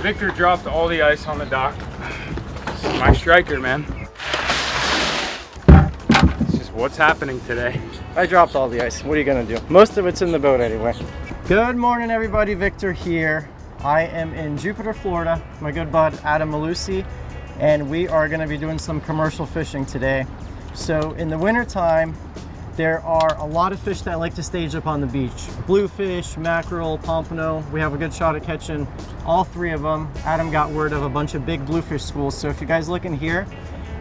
Victor dropped all the ice on the dock. This is my striker, man. It's just what's happening today. I dropped all the ice. What are you gonna do? Most of it's in the boat anyway. Good morning, everybody. Victor here. I am in Jupiter, Florida. My good bud Adam Malusi, and we are going to be doing some commercial fishing today. So in the winter time, there are a lot of fish that like to stage up on the beach. Bluefish, mackerel, pompano. We have a good shot at catching all three of them. Adam got word of a bunch of big bluefish schools. So if you guys look in here,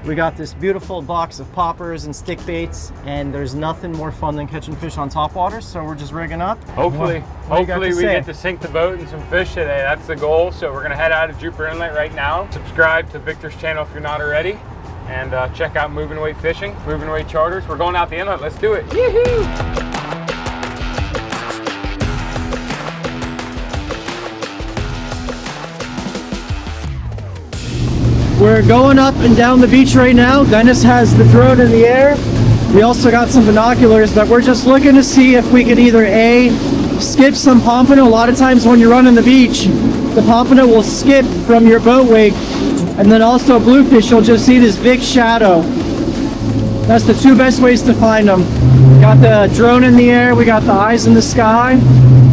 we got this beautiful box of poppers and stick baits, and there's nothing more fun than catching fish on top water, so we're just rigging up. Hopefully we get to sink the boat in some fish today. That's the goal. So we're gonna head out of Jupiter Inlet right now. Subscribe to Victor's channel if you're not already, and check out Moving Weight Fishing, Moving Weight Charters. We're going out the inlet. Let's do it. Yee-hoo! We're going up and down the beach right now. Dennis has the drone in the air. We also got some binoculars, but we're just looking to see if we could either A, skip some pompano. A lot of times when you're running the beach, the pompano will skip from your boat wake, and then also bluefish, you'll just see this big shadow. That's the two best ways to find them. Got the drone in the air, we got the eyes in the sky.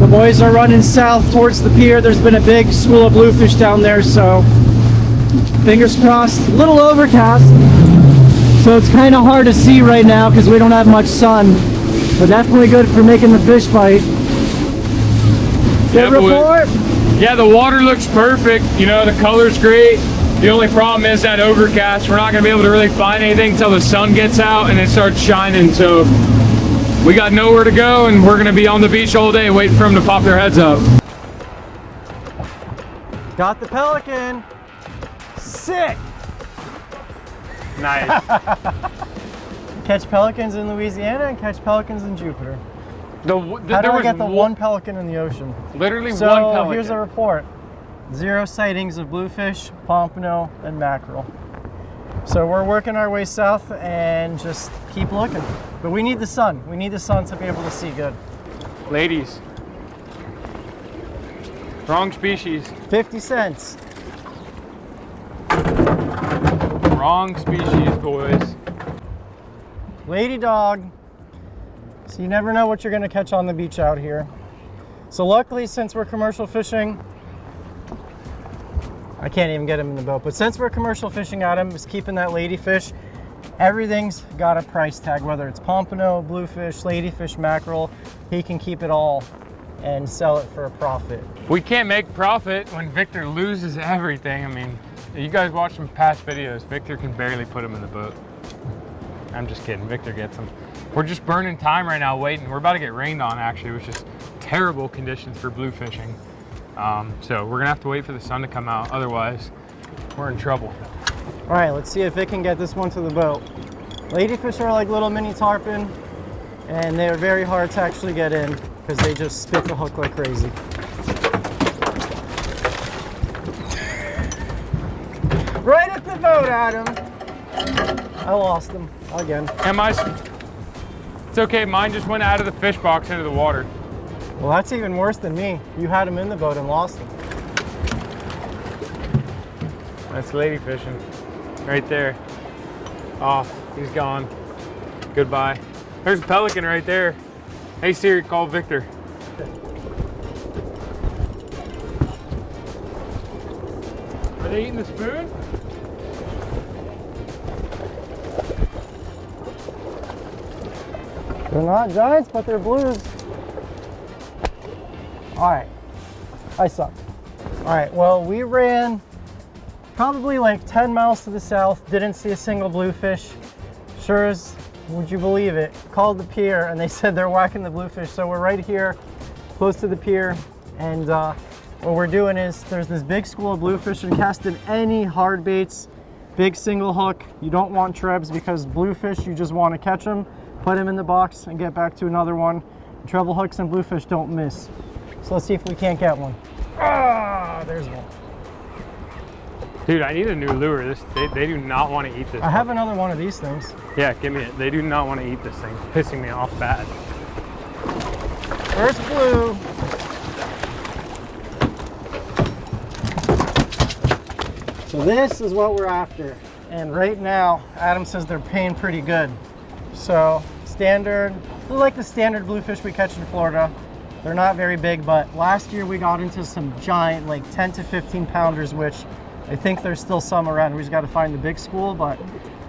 The boys are running south towards the pier. There's been a big school of bluefish down there, so fingers crossed. A little overcast, so it's kind of hard to see right now because we don't have much sun, but definitely good for making the fish bite. Good report? Yeah, the water looks perfect. You know, the color's great. The only problem is that overcast. We're not going to be able to really find anything until the sun gets out and it starts shining, so we got nowhere to go, and we're going to be on the beach all day waiting for them to pop their heads up. Got the pelican. Sick! Nice. Catch pelicans in Louisiana and catch pelicans in Jupiter. How do I get the one pelican in the ocean? Literally so one pelican. Here's a report. 0 sightings of bluefish, pompano, and mackerel. So we're working our way south and just keep looking. But we need the sun. We need the sun to be able to see good. Ladies. Wrong species. 50 cents. Wrong species, boys. Lady dog. So you never know what you're going to catch on the beach out here. So luckily, since we're commercial fishing, I can't even get him in the boat, but since we're commercial fishing, Adam is keeping that ladyfish. Everything's got a price tag, whether it's pompano, bluefish, ladyfish, mackerel. He can keep it all and sell it for a profit. We can't make profit when Victor loses everything. I mean, you guys watch some past videos, Victor can barely put them in the boat. I'm just kidding, Victor gets them. We're just burning time right now waiting. We're about to get rained on actually, which is terrible conditions for blue fishing. So we're gonna have to wait for the sun to come out, otherwise we're in trouble. All right, let's see if it can get this one to the boat. Ladyfish are like little mini tarpon, and they're very hard to actually get in because they just spit the hook like crazy. Right at the boat, Adam. I lost him again. It's okay, mine just went out of the fish box into the water. Well, that's even worse than me. You had him in the boat and lost him. That's lady fishing right there. Off, he's gone. Goodbye. There's a pelican right there. Hey Siri, call Victor. Are they eating the spoon? They're not giants, but they're blues. All right, I suck. All right, well, we ran probably like 10 miles to the south, didn't see a single bluefish. Sure as, would you believe it, called the pier and they said they're whacking the bluefish. So we're right here, close to the pier, and what we're doing is there's this big school of bluefish and casting any hard baits, big single hook. You don't want trebs because bluefish, you just want to catch them, put them in the box and get back to another one. Treble hooks and bluefish don't miss. So let's see if we can't get one. Ah, there's one. Dude, I need a new lure. They do not want to eat this. I have another one of these things. Yeah, give me it. They do not want to eat this thing. It's pissing me off bad. First blue. So this is what we're after. And right now, Adam says they're paying pretty good. So standard, they're like the standard bluefish we catch in Florida. They're not very big, but last year we got into some giant, like 10 to 15 pounders, which I think there's still some around. We just got to find the big school, but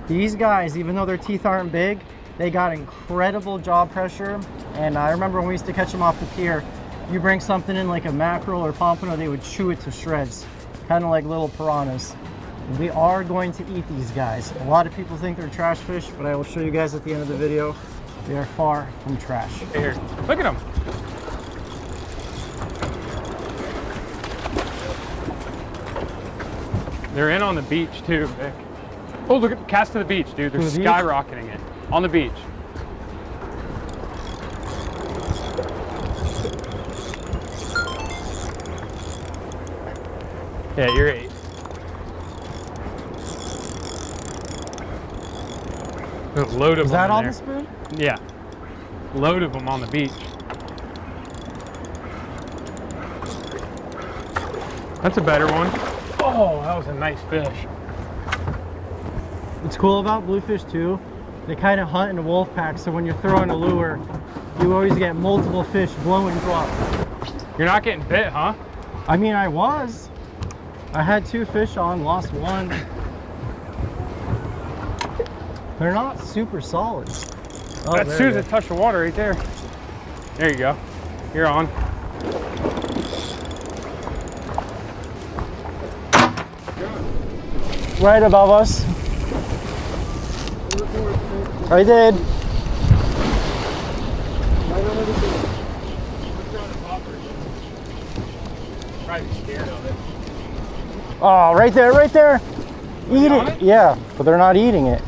these guys, even though their teeth aren't big, they got incredible jaw pressure. And I remember when we used to catch them off the pier, you bring something in like a mackerel or pompano, they would chew it to shreds, kind of like little piranhas. We are going to eat these guys. A lot of people think they're trash fish, but I will show you guys at the end of the video. They are far from trash. Here, look at them. They're in on the beach too, Vic. Oh, look at cast to the beach, dude. They're skyrocketing it on the beach. Yeah, you're 8. There's a load of them. Is that in all there. the spoon? Yeah, load of them on the beach. That's a better one. Oh, that was a nice fish. What's cool about bluefish too, they kind of hunt in a wolf pack, so when you're throwing a lure, you always get multiple fish blowing you up. You're not getting bit, huh? I mean, I was. I had 2 fish on, lost 1. They're not super solid. Oh, That's there Susan, touch the water right there. There you go. You're on. Right above us. I did. Oh, right there, right there. Eat it. Yeah, but they're not eating it.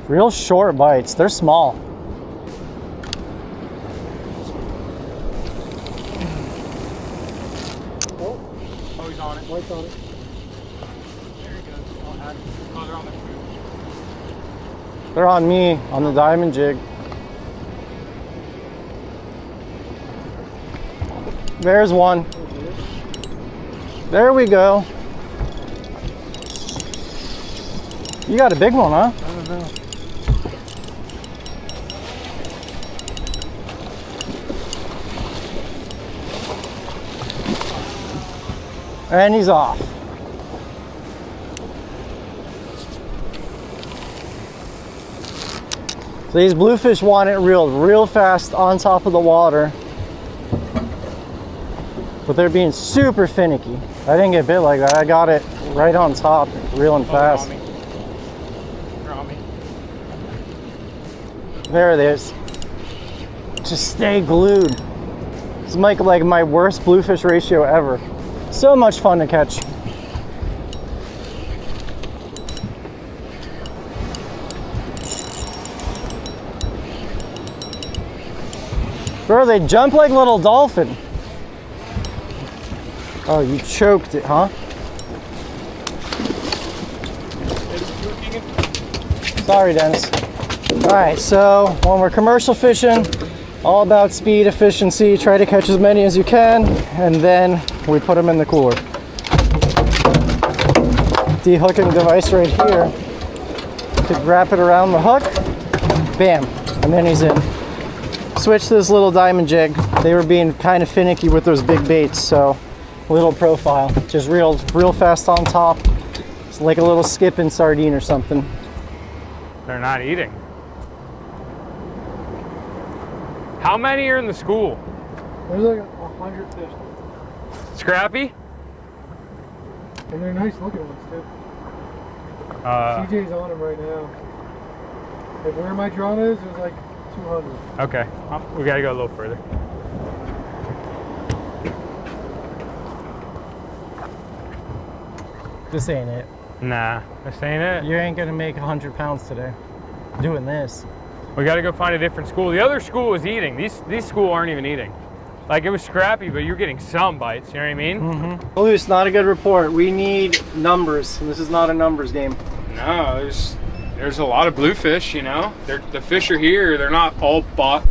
Real short bites. They're small. Oh, he's on it. White's on it. There he goes. Oh, they're on the food. They're on me, on the diamond jig. There's one. There we go. You got a big one, huh? I don't know. And he's off. So these bluefish want it reeled real fast on top of the water. But they're being super finicky. I didn't get bit like that. I got it right on top, reeling fast. They're on me. There it is. Just stay glued. This is like my worst bluefish ratio ever. So much fun to catch. Bro, they jump like little dolphin. Oh, you choked it, huh? Sorry, Dennis. All right, so when we're commercial fishing, all about speed, efficiency, try to catch as many as you can, and then we put them in the cooler. De-hooking device right here to wrap it around the hook, bam, and then he's in. Switch to this little diamond jig. They were being kind of finicky with those big baits, so little profile, just reeled real fast on top. It's like a little skipping sardine or something. They're not eating. How many are in the school? There's like 100 fish. Scrappy? And they're nice looking ones too. CJ's on them right now. Like where my drone is, there's like 200. Okay, we gotta go a little further. This ain't it. Nah, this ain't it. You ain't gonna make 100 pounds today doing this. We gotta go find a different school. The other school was eating. These school aren't even eating. Like, it was scrappy, but you're getting some bites, you know what I mean? Mm-hmm. Loose, not a good report. We need numbers, and this is not a numbers game. No, there's a lot of bluefish, you know? The fish are here. They're not all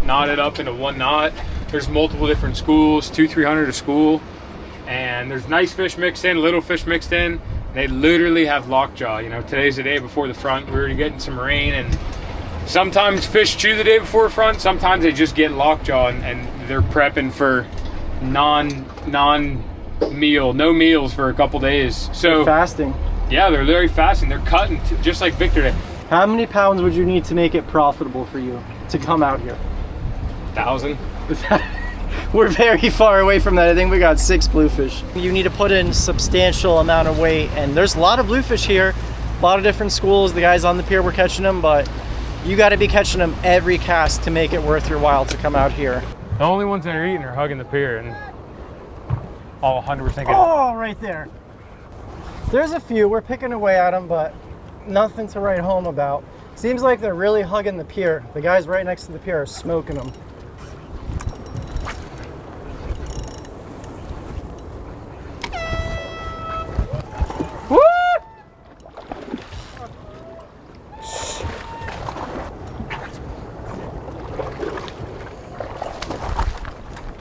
knotted up into one knot. There's multiple different schools, 200-300 a school. and there's nice fish mixed in, little fish mixed in. They literally have lockjaw. You know, today's the day before the front. We were getting some rain, and sometimes fish chew the day before the front. Sometimes they just get lockjaw, and they're prepping for non-meal, no meals for a couple days. So they're fasting. Yeah, they're very fasting. They're cutting just like Victor did. How many pounds would you need to make it profitable for you to come out here? 1,000. We're very far away from that. I think we got 6 bluefish. You need to put in substantial amount of weight, and there's a lot of bluefish here, a lot of different schools. The guys on the pier were catching them, but you got to be catching them every cast to make it worth your while to come out here. The only ones that are eating are hugging the pier, and all 100%. Oh, right there. There's a few. We're picking away at them, but nothing to write home about. Seems like they're really hugging the pier. The guys right next to the pier are smoking them. Woo!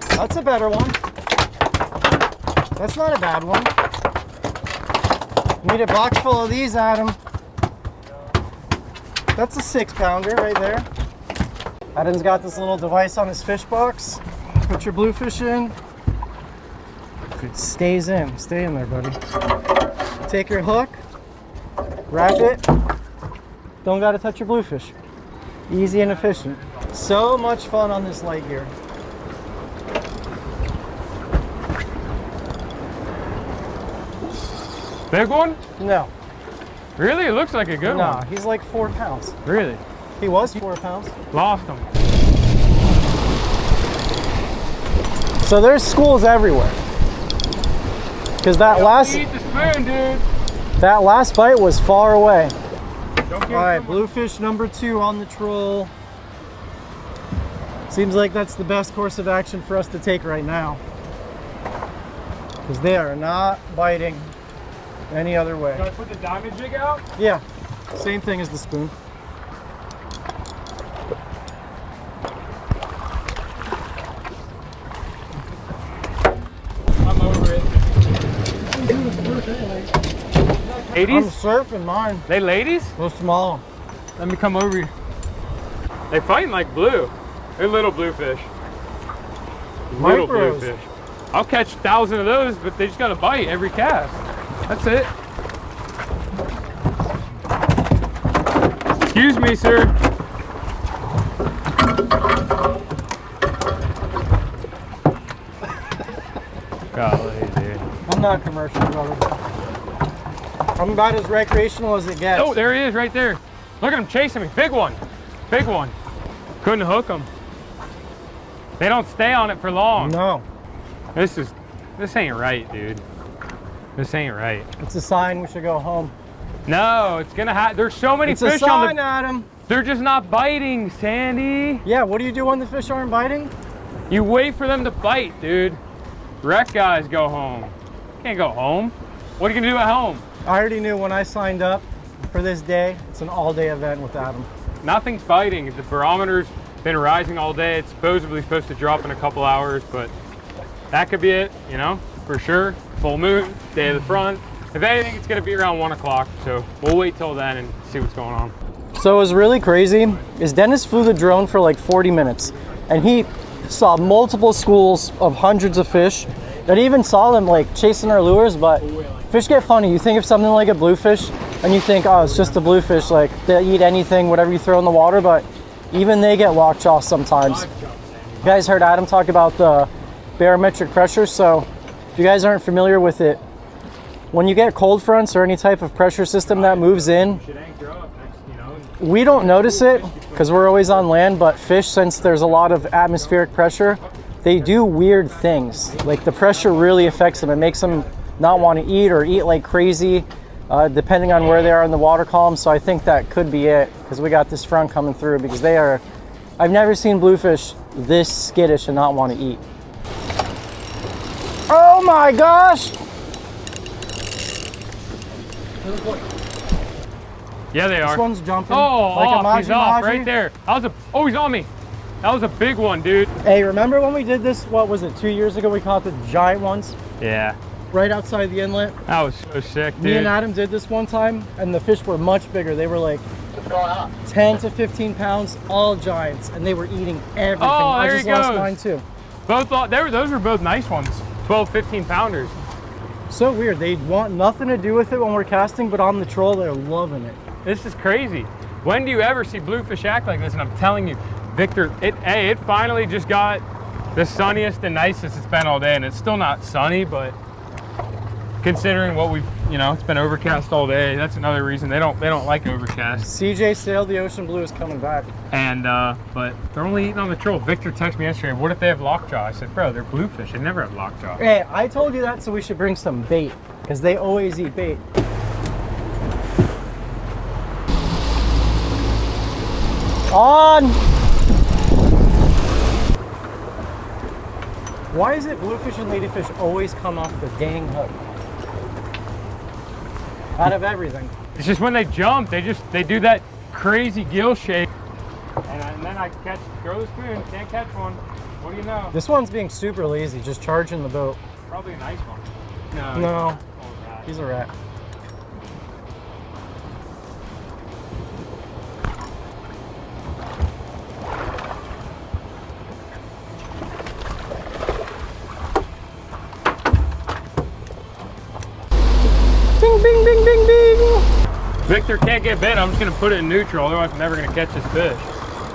That's a better one. That's not a bad one. Need a box full of these, Adam. That's a 6-pounder right there. Adam's got this little device on his fish box. Put your bluefish in. If it stays in, stay in there, buddy. Take your hook, wrap it. Don't gotta touch your bluefish. Easy and efficient. So much fun on this light gear. Big one? No. Really? It looks like a good one. No, he's like 4 pounds. Really? He was 4 pounds. Lost him. So there's schools everywhere. Because that last Eat the spoon, dude. that last bite was far away. Don't All right, bluefish number 2 on the troll. Seems like that's the best course of action for us to take right now. Because they are not biting any other way. Should I put the diamond jig out? Yeah, same thing as the spoon. I'm over it. 80s? I'm surfing mine. They ladies? They're small. Let me come over here. They fighting like blue. They're little bluefish. Little Micros. bluefish. I'll catch 1,000 of those, but they just got to bite every cast. That's it. Excuse me, sir. Golly, dude. I'm not commercial, brother. I'm about as recreational as it gets. Oh, there he is right there. Look at him chasing me. Big one. Big one. Couldn't hook him. They don't stay on it for long. No. This ain't right, dude. This ain't right. It's a sign we should go home. No, it's gonna have. There's so many It's a fish sign, on the. Adam. They're just not biting, Sandy. Yeah, what do you do when the fish aren't biting? You wait for them to bite, dude. Rec guys go home. Can't go home. What are you gonna do at home? I already knew when I signed up for this day, it's an all-day event with Adam. Nothing's biting. The barometer's been rising all day. It's supposedly supposed to drop in a couple hours, but that could be it, you know, for sure. Full moon, day of the front. If anything, it's gonna be around 1 o'clock, so we'll wait till then and see what's going on. So what was really crazy is Dennis flew the drone for like 40 minutes and he saw multiple schools of hundreds of fish. And he even saw them like chasing our lures, but fish get funny. You think of something like a bluefish and you think, oh, it's just a bluefish, like they'll eat anything, whatever you throw in the water, but even they get lockjaw sometimes. You guys heard Adam talk about the barometric pressure, so if you guys aren't familiar with it, when you get cold fronts or any type of pressure system that moves in, we don't notice it because we're always on land, but fish, since there's a lot of atmospheric pressure, they do weird things. Like the pressure really affects them. It makes them not want to eat or eat like crazy, depending on where they are in the water column. So I think that could be it, because we got this front coming through, because they are, I've never seen bluefish this skittish and not want to eat. Oh my gosh! Yeah, they are. This one's jumping. Oh, like off. a He's off maji. right there. That was a. Oh, he's on me. That was a big one, dude. Hey, remember when we did this, what was it, 2 years ago? We caught the giant ones? Yeah. right outside the inlet. That was so sick, dude. Me and Adam did this one time, and the fish were much bigger. They were like 10 to 15 pounds, all giants, and they were eating everything. Oh, I there just he lost goes. mine too. Those were both nice ones. 12, 15 pounders. So weird. They want nothing to do with it when we're casting, but on the troll, they're loving it. This is crazy. When do you ever see bluefish act like this? And I'm telling you, Victor, it finally just got the sunniest and nicest it's been all day, and it's still not sunny, but considering what we've, it's been overcast all day. That's another reason they don't like overcast. CJ sailed the ocean blue is coming back. And but they're only eating on the troll. Victor texted me yesterday, what if they have lockjaw? I said, bro, they're bluefish. They never have lockjaw. Hey, I told you that, so we should bring some bait, because they always eat bait. On! Why is it bluefish and ladyfish always come off the dang hook? Out of everything. It's just when they jump, they do that crazy gill shake. And then I throw the spoon, can't catch one. What do you know? This one's being super lazy, just charging the boat. Probably a nice one. No, he's a rat. Bing, bing, bing, bing, bing. Victor can't get bit. I'm just gonna put it in neutral, otherwise I'm never gonna catch this fish.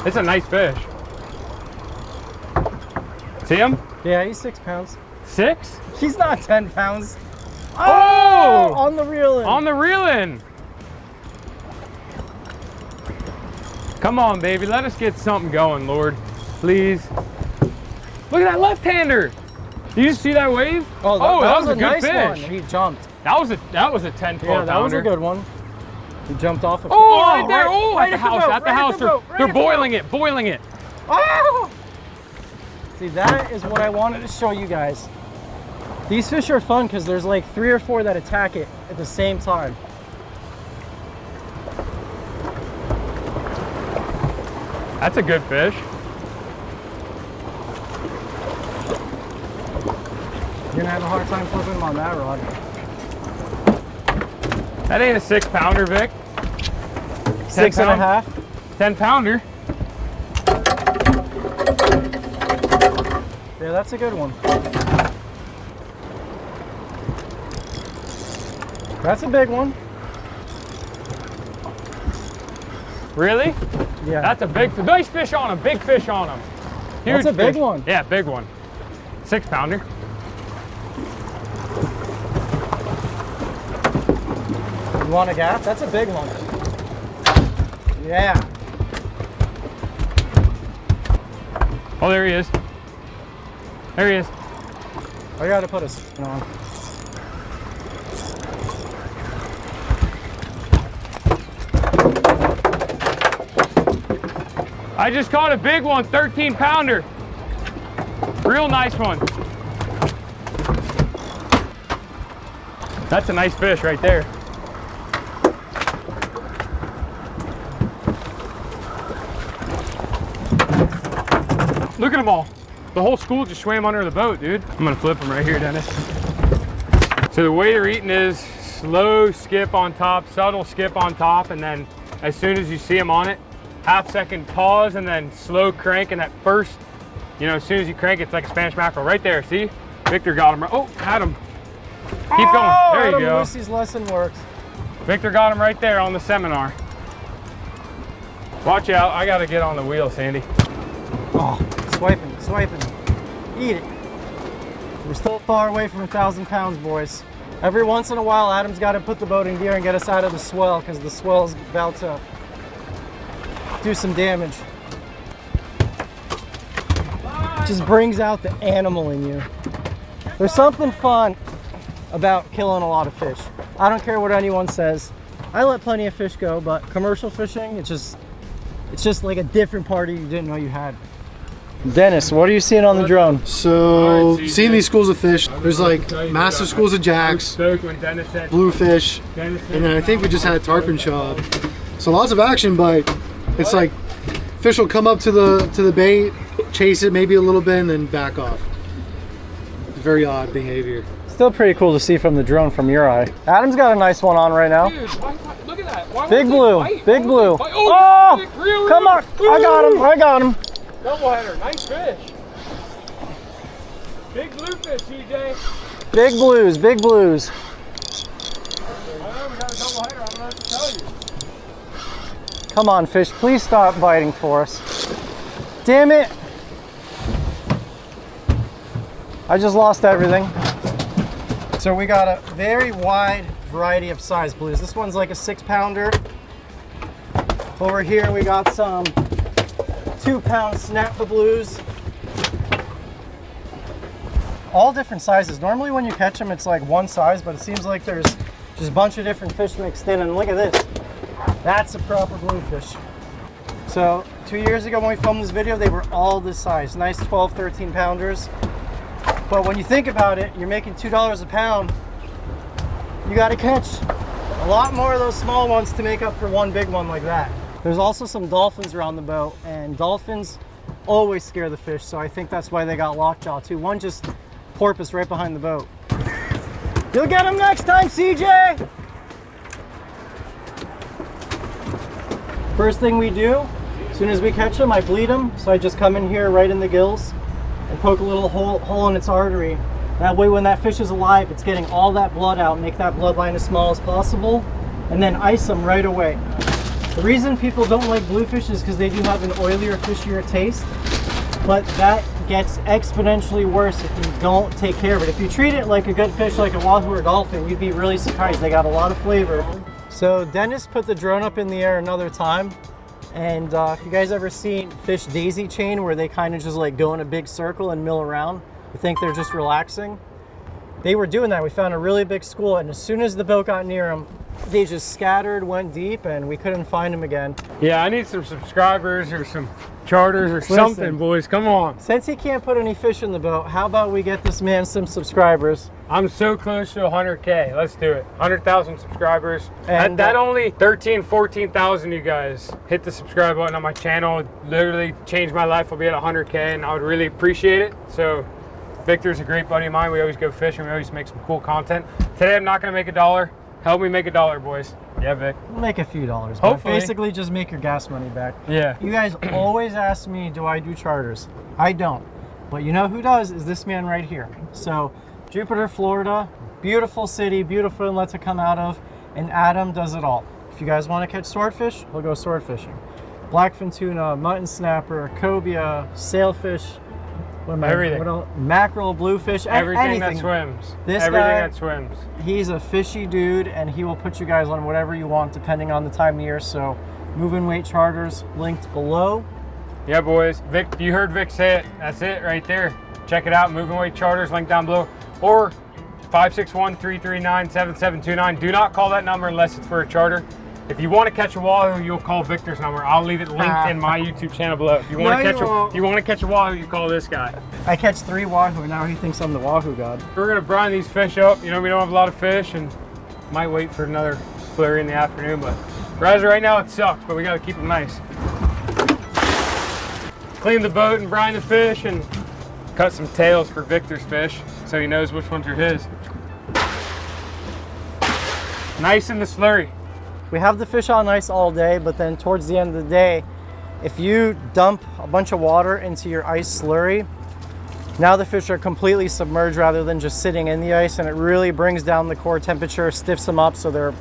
It's a nice fish. See him? Yeah, he's 6 pounds. 6? He's not 10 pounds. Oh! On the reel in. On the reel-in. Come on, baby. Let us get something going, Lord. Please. Look at that left-hander. Did you see that wave? Oh, that was a good nice fish. one. He jumped. That was a 10, 12 Yeah, that was a pounder. good one. He jumped off. Oh, right there. Oh, right at the house. At the house. They're boiling it. Boiling it. Oh! See, that is what I wanted to show you guys. These fish are fun because there's like 3 or 4 that attack it at the same time. That's a good fish. You're gonna have a hard time flipping him on that rod. That ain't a 6 pounder, Vic. 6 and a half. 10 pounder. Yeah, that's a good one. That's a big one. Really? Yeah. That's a big fish. Nice fish on him. Big fish on him. Huge That's a big fish. one. Yeah, big one. 6 pounder. You want a gaff? That's a big one. Yeah. Oh, there he is. There he is. I gotta put a spin on. I just caught a big one, 13 pounder. Real nice one. That's a nice fish right there. Look at them all. The whole school just swam under the boat, dude. I'm gonna flip them right here, Dennis. So the way they're eating is slow skip on top, subtle skip on top, and then as soon as you see them on it, half-second pause, and then slow crank, and that first, as soon as you crank, it's like a Spanish mackerel. Right there, see? Victor got him. Oh, had him. Keep going. There you go. Lucy's lesson works. Victor got him right there on the seminar. Watch out. I got to get on the wheel, Sandy. Oh, swiping, swiping. Eat it. We're still far away from 1,000 pounds, boys. Every once in a while, Adam's got to put the boat in gear and get us out of the swell because the swell's about to do some damage. Just brings out the animal in you. There's something fun about killing a lot of fish. I don't care what anyone says. I let plenty of fish go, but commercial fishing, it's just like a different party you didn't know you had. Dennis, what are you seeing on the drone? So, seeing these schools of fish, there's like massive schools of jacks, bluefish, and then I think we just had a tarpon shad. So lots of action, but it's like fish will come up to the bait, chase it maybe a little bit, and then back off. It's very odd behavior. Still pretty cool to see from the drone from your eye. Adam's got a nice one on right now. Dude, look at that. Why Big blue, big blue. Oh, really? Come on, I got him, I got him. Doubleheader, nice fish. Big bluefish, CJ. Big blues, big blues. I know we got a doubleheader, I don't know what to tell you. Come on, fish, please stop biting for us. Damn it. I just lost everything. So we got a very wide variety of size blues. This one's like a 6-pounder. Over here we got some 2-pound snapper blues. All different sizes. Normally when you catch them it's like one size, but it seems like there's just a bunch of different fish mixed in. And look at this. That's a proper bluefish. So 2 years ago when we filmed this video, they were all this size. Nice 12, 13 pounders. But when you think about it, you're making $2 a pound. You got to catch a lot more of those small ones to make up for one big one like that. There's also some dolphins around the boat, and dolphins always scare the fish, so I think that's why they got lockjaw too. One just porpoise right behind the boat. You'll get him next time, CJ! First thing we do, as soon as we catch them, I bleed them. So I just come in here right in the gills and poke a little hole in its artery. That way when that fish is alive, it's getting all that blood out, make that bloodline as small as possible, and then ice them right away. The reason people don't like bluefish is because they do have an oilier, fishier taste, but that gets exponentially worse if you don't take care of it. If you treat it like a good fish, like a wahoo or dolphin, you'd be really surprised. They got a lot of flavor. So Dennis put the drone up in the air another time, and if you guys ever seen fish daisy chain where they kind of just like go in a big circle and mill around, you think they're just relaxing? They were doing that. We found a really big school, and as soon as the boat got near them, they just scattered, went deep, and we couldn't find them again. Yeah, I need some subscribers or some charters or something, boys. Come on. Since he can't put any fish in the boat, how about we get this man some subscribers? I'm so close to 100K. Let's do it. 100,000 subscribers. And that only 13, 14,000 you guys hit the subscribe button on my channel. It literally changed my life. I'll be at 100K, and I would really appreciate it. So Victor's a great buddy of mine. We always go fishing. We always make some cool content. Today I'm not going to make $1. Help me make $1, boys. Yeah, Vic. We'll make a few dollars. Hopefully. Basically, just make your gas money back. Yeah. You guys always ask me, do I do charters? I don't. But you know who does is this man right here. So, Jupiter, Florida, beautiful city, beautiful inlet to come out of, and Adam does it all. If you guys want to catch swordfish, we'll go sword fishing. Blackfin tuna, mutton snapper, cobia, sailfish, everything. What else? Mackerel, bluefish, everything anything that swims. This everything guy, that swims. He's a fishy dude, and he will put you guys on whatever you want depending on the time of year. So moving weight charters linked below. Yeah, boys. Vic, you heard Vic say it. That's it right there. Check it out. Moving weight charters linked down below, or 561-339-7729. Do not call that number unless it's for a charter. If you want to catch a wahoo, you'll call Victor's number. I'll leave it linked in my YouTube channel below. If you want to catch a wahoo, you call this guy. I catch 3 wahoo, and now he thinks I'm the wahoo god. We're gonna brine these fish up. You know, we don't have a lot of fish, and might wait for another flurry in the afternoon. But right now it sucks, but we gotta keep them nice. Clean the boat and brine the fish, and cut some tails for Victor's fish, so he knows which ones are his. Nice in the slurry. We have the fish on ice all day, but then towards the end of the day, if you dump a bunch of water into your ice slurry, now the fish are completely submerged rather than just sitting in the ice, and it really brings down the core temperature, stiffs them up so they're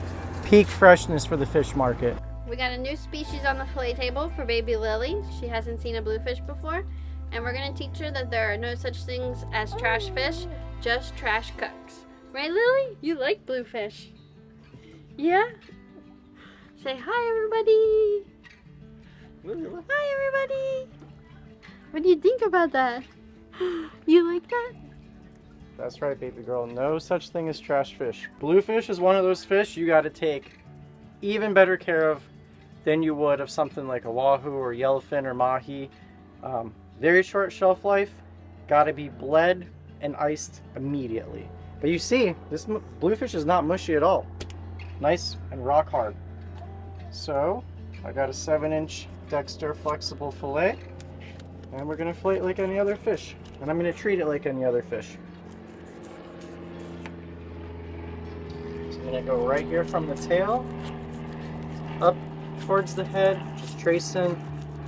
peak freshness for the fish market. We got a new species on the fillet table for baby Lily. She hasn't seen a bluefish before, and we're gonna teach her that there are no such things as trash fish, just trash cooks. Right, Lily? You like bluefish? Yeah? Say hi, everybody. Hi, everybody. What do you think about that? You like that? That's right, baby girl. No such thing as trash fish. Bluefish is one of those fish you got to take even better care of than you would of something like a wahoo or yellowfin or mahi. Very short shelf life. Got to be bled and iced immediately. But you see, this bluefish is not mushy at all. Nice and rock hard. So I got a 7-inch Dexter flexible fillet, and we're gonna fillet it like any other fish, and I'm gonna treat it like any other fish. I'm gonna go right here from the tail up towards the head, just tracing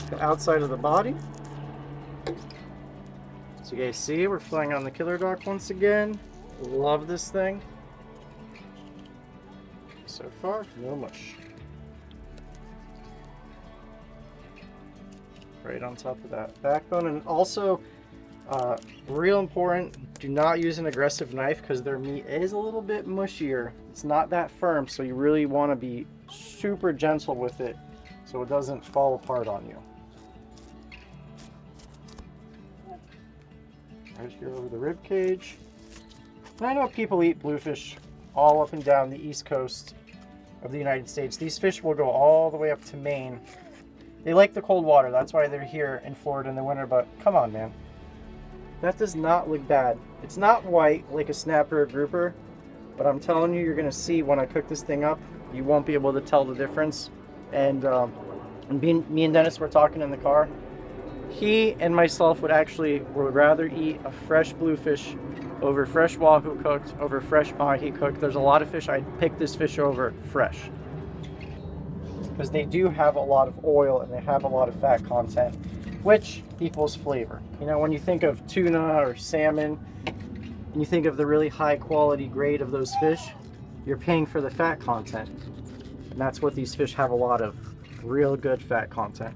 the outside of the body. So you guys see, we're flying on the killer dock once again. Love this thing. So far, no mush. Right on top of that backbone. And also, real important, do not use an aggressive knife because their meat is a little bit mushier. It's not that firm, so you really want to be super gentle with it so it doesn't fall apart on you. Right here over the rib cage. And I know people eat bluefish all up and down the east coast of the United States. These fish will go all the way up to Maine. They like the cold water, that's why they're here in Florida in the winter, but come on, man. That does not look bad. It's not white like a snapper or grouper, but I'm telling you, you're gonna see when I cook this thing up, you won't be able to tell the difference. And me and Dennis were talking in the car. He and myself would rather eat a fresh bluefish over fresh wahoo cooked, over fresh mahi cooked. There's a lot of fish I'd pick this fish over fresh, because they do have a lot of oil and they have a lot of fat content, which equals flavor. You know, when you think of tuna or salmon, and you think of the really high quality grade of those fish, you're paying for the fat content. And that's what these fish have, a lot of real good fat content.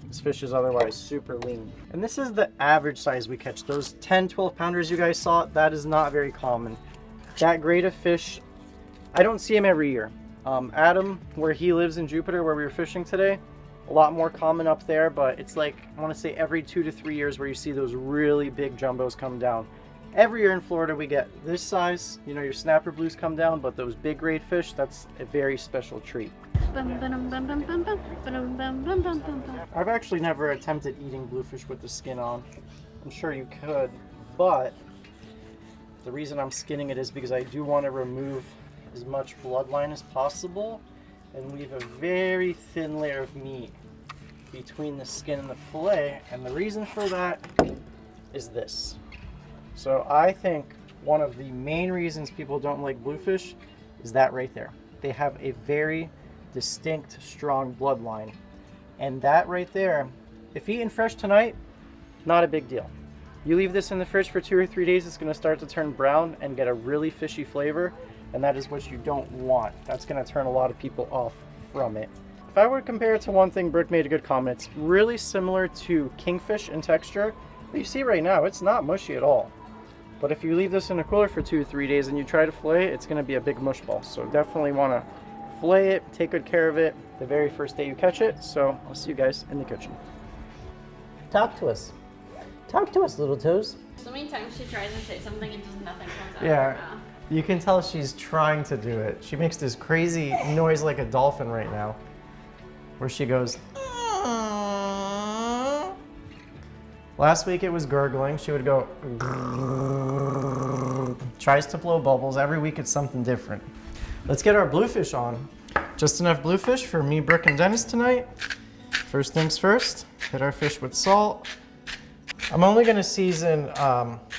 This fish is otherwise super lean. And this is the average size we catch. Those 10, 12 pounders you guys saw, that is not very common. That grade of fish, I don't see them every year. Adam, where he lives in Jupiter, where we were fishing today, a lot more common up there, but it's like, I want to say every 2 to 3 years where you see those really big jumbos come down. Every year in Florida we get this size, you know, your snapper blues come down, but those big grade fish, that's a very special treat. I've actually never attempted eating bluefish with the skin on. I'm sure you could, but the reason I'm skinning it is because I do want to remove as much bloodline as possible and leave a very thin layer of meat between the skin and the fillet. And the reason for that is this. So I think one of the main reasons people don't like bluefish is that right there. They have a very distinct, strong bloodline. And that right there, if eaten fresh tonight, not a big deal. You leave this in the fridge for 2 or 3 days, it's going to start to turn brown and get a really fishy flavor, and that is what you don't want. That's going to turn a lot of people off from it. If I were to compare it to one thing, Brooke made a good comment. It's really similar to kingfish in texture. But you see right now, it's not mushy at all. But if you leave this in a cooler for 2 or 3 days and you try to fillet it, it's going to be a big mush ball. So definitely want to fillet it, take good care of it the very first day you catch it. So I'll see you guys in the kitchen. Talk to us. Talk to us, little toes. So many times she tries to say something and just nothing comes out of Yeah, her mouth. you can tell she's trying to do it. She makes this crazy noise like a dolphin right now, where she goes. Last week it was gurgling. She would go. Tries to blow bubbles. Every week it's something different. Let's get our bluefish on. Just enough bluefish for me, Brooke, and Dennis tonight. First things first, hit our fish with salt. I'm only gonna season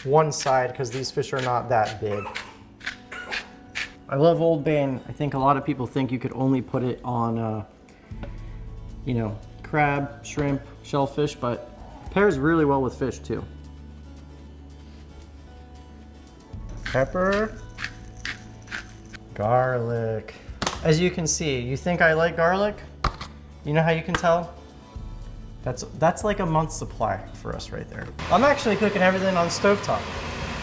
one side because these fish are not that big. I love Old Bay, and I think a lot of people think you could only put it on, you know, crab, shrimp, shellfish, but it pairs really well with fish too. Pepper, garlic. As you can see, you think I like garlic? You know how you can tell? That's like a month's supply for us right there. I'm actually cooking everything on stovetop.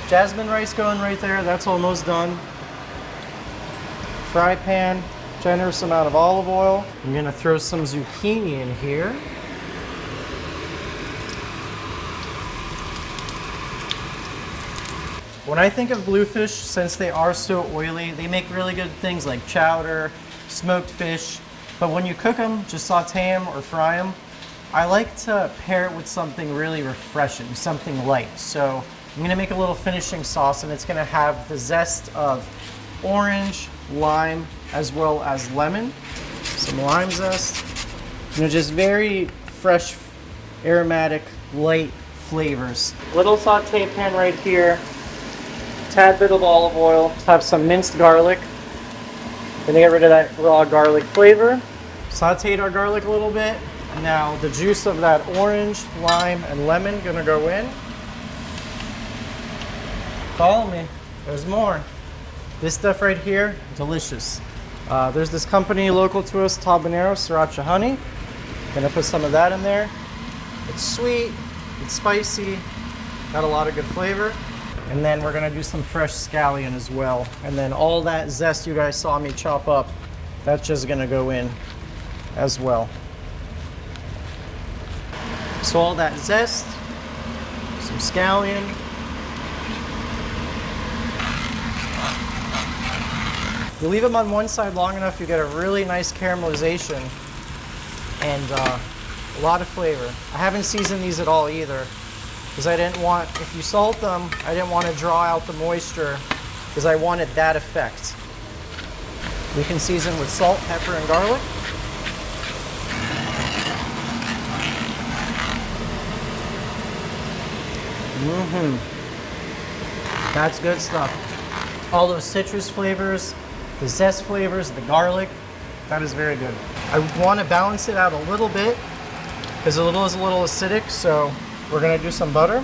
Jasmine rice going right there, that's almost done. Fry pan, generous amount of olive oil. I'm gonna throw some zucchini in here. When I think of bluefish, since they are so oily, they make really good things like chowder, smoked fish, but when you cook them, just saute them or fry them, I like to pair it with something really refreshing, something light. So I'm gonna make a little finishing sauce, and it's gonna have the zest of orange, lime, as well as lemon. Some lime zest. You know, just very fresh, aromatic, light flavors. Little saute pan right here. Tad bit of olive oil. Have some minced garlic. Gonna get rid of that raw garlic flavor. Sauteed our garlic a little bit. Now the juice of that orange, lime, and lemon gonna go in. Follow me, there's more. This stuff right here, delicious. There's this company local to us, Tabanero Sriracha Honey. Gonna put some of that in there. It's sweet, it's spicy, got a lot of good flavor. And then we're gonna do some fresh scallion as well. And then all that zest you guys saw me chop up, that's just gonna go in as well. So all that zest, some scallion. You leave them on one side long enough, you get a really nice caramelization and a lot of flavor. I haven't seasoned these at all either, because I didn't want, if you salt them, I didn't want to draw out the moisture, because I wanted that effect. We can season with salt, pepper, and garlic. That's good stuff. All those citrus flavors, the zest flavors, the garlic, that is very good. I want to balance it out a little bit because a little is a little acidic, so we're going to do some butter.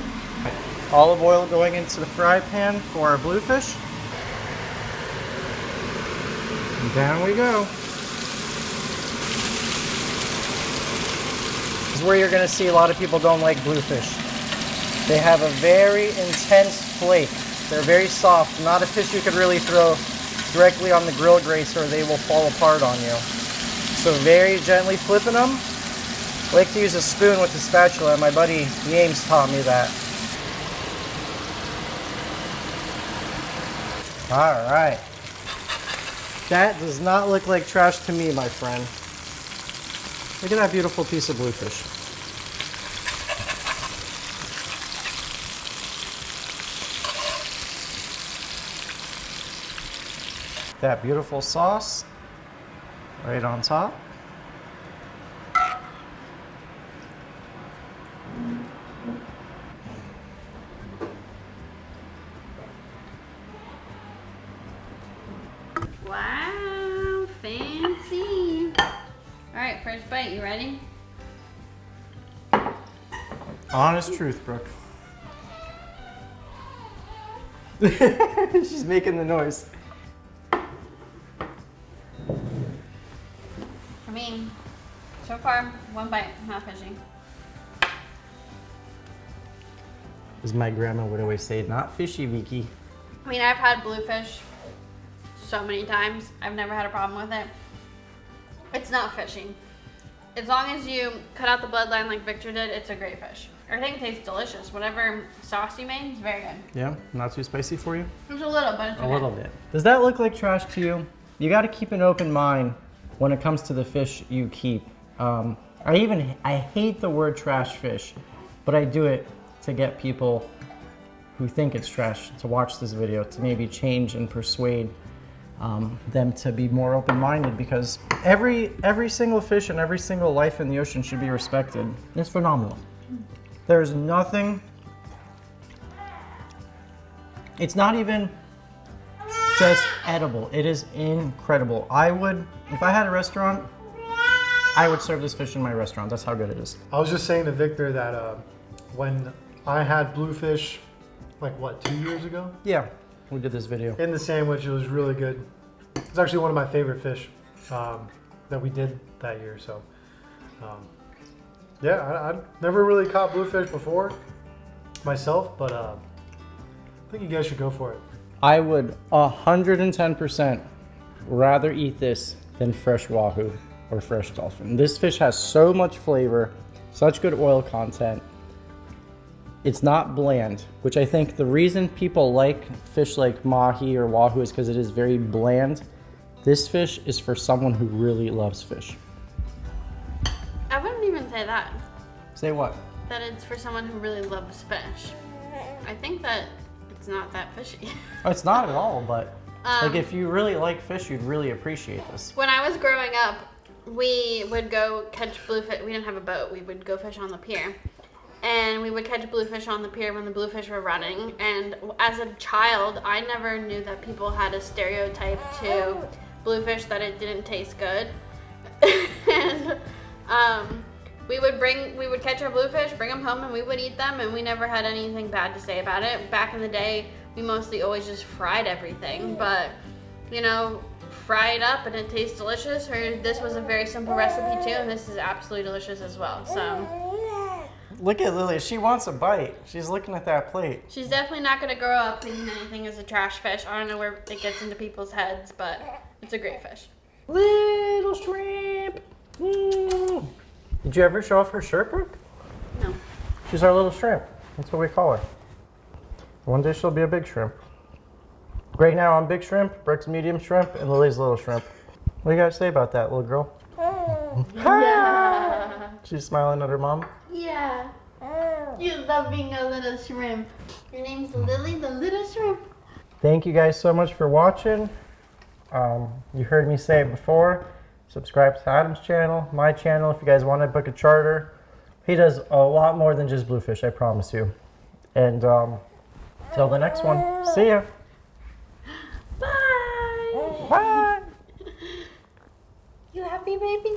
Olive oil going into the fry pan for our bluefish. And down we go. This is where you're going to see a lot of people don't like bluefish. They have a very intense flake. They're very soft, not a fish you could really throw directly on the grill grates or they will fall apart on you. So very gently flipping them. I like to use a spoon with the spatula. My buddy James taught me that. All right. That does not look like trash to me, my friend. Look at that beautiful piece of bluefish. That beautiful sauce right on top. Wow, fancy. All right, first bite, you ready? Honest truth, Brooke. She's making the noise. I mean, so far, one bite, not fishing. As my grandma would always say, not fishy, Vicky. I mean, I've had bluefish so many times. I've never had a problem with it. It's not fishing. As long as you cut out the bloodline like Victor did, it's a great fish. Everything tastes delicious. Whatever sauce you made is very good. Yeah, not too spicy for you? It's a little, but it's okay. A little bit. Does that look like trash to you? You got to keep an open mind when it comes to the fish you keep. I hate the word trash fish, but I do it to get people who think it's trash to watch this video, to maybe change and persuade them to be more open-minded, because every single fish and every single life in the ocean should be respected. It's phenomenal. There's nothing, it's not even just edible. It is incredible. If I had a restaurant, I would serve this fish in my restaurant. That's how good it is. I was just saying to Victor that when I had bluefish, like what, 2 years ago? Yeah, we did this video. In the sandwich, it was really good. It's actually one of my favorite fish that we did that year. So, yeah, I've never really caught bluefish before myself, but I think you guys should go for it. I would 110% rather eat this than fresh wahoo or fresh dolphin. This fish has so much flavor, such good oil content. It's not bland, which I think the reason people like fish like mahi or wahoo is because it is very bland. This fish is for someone who really loves fish. I wouldn't even say that. Say what? That it's for someone who really loves fish. I think that it's not that fishy. It's not at all, but like if you really like fish, you'd really appreciate this. When I was growing up, we would go catch bluefish. We didn't have a boat. We would go fish on the pier. And we would catch bluefish on the pier when the bluefish were running. And as a child, I never knew that people had a stereotype to bluefish that it didn't taste good. And we would catch our bluefish, bring them home, and we would eat them, and we never had anything bad to say about it. Back in the day, we mostly always just fried everything, but you know, fry it up and it tastes delicious. Or this was a very simple recipe too, and this is absolutely delicious as well. So Look at Lily. She wants a bite. She's looking at that plate. she's definitely not gonna grow up thinking anything is a trash fish. I don't know where it gets into people's heads, but it's a great fish. Little shrimp. Mm. Did you ever show off her shirt, Brooke? No. She's our little shrimp. That's what we call her. One day she'll be a big shrimp. Right now I'm big shrimp, Brooke's medium shrimp, and Lily's little shrimp. What do you guys say about that, little girl? Yeah. She's smiling at her mom. Yeah. You love being a little shrimp. Your name's Lily the little shrimp. Thank you guys so much for watching. You heard me say it before. Subscribe to Adam's channel, my channel, if you guys want to book a charter. He does a lot more than just bluefish, I promise you. And till the next one, see ya. Bye. Bye. You happy, baby?